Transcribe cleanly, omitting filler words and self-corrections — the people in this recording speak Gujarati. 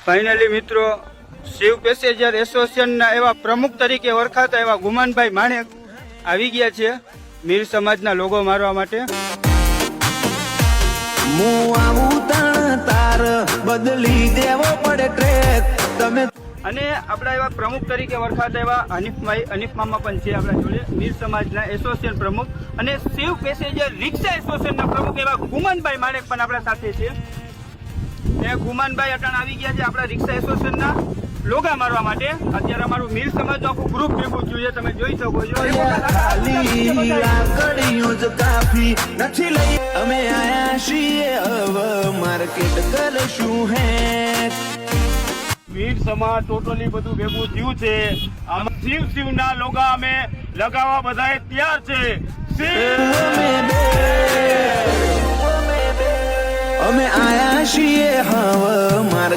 ફાઇનલી મિત્રો, શિવ પેસેન્જર એસોસિએશનના એવા પ્રમુખ તરીકે ઓળખાતા એવા ગુમાનભાઈ માણેક આવી ગયા છે મીર સમાજના લોગો મારવા માટે. બદલી દેવો પડે ટ્રેક તમે. અને આપણા એવા પ્રમુખ તરીકે ઓળખાતા એવા હનીફ મામા પણ છે આપણા જોડે, મીર સમાજના એસોસિએશન પ્રમુખ અને શિવ પેસેન્જર રિક્ષા એસોસિએશનના પ્રમુખ એવા ગુમાનભાઈ માણેક પણ આપણા સાથે છે. ગુમાનભાઈ અટાણ આવી ગયા છે આપણા રિક્ષા એસોસિએશનના લોગા મારવા માટે. અત્યારે અમારું મીર સમાજનું આખું ગ્રુપ ભેગું થયું છે, તમે જોઈ શકો છો. કાફી નથી લઈ અમે આયા છીએ હવે માર્કેટ કરશું હે. મીર સમાજ ટોટલી બધું ભેગું થયું છે. આમાં શિવના લોગા અમે લગાવવા બધાએ તૈયાર છે. અમે આયા છીએ હવે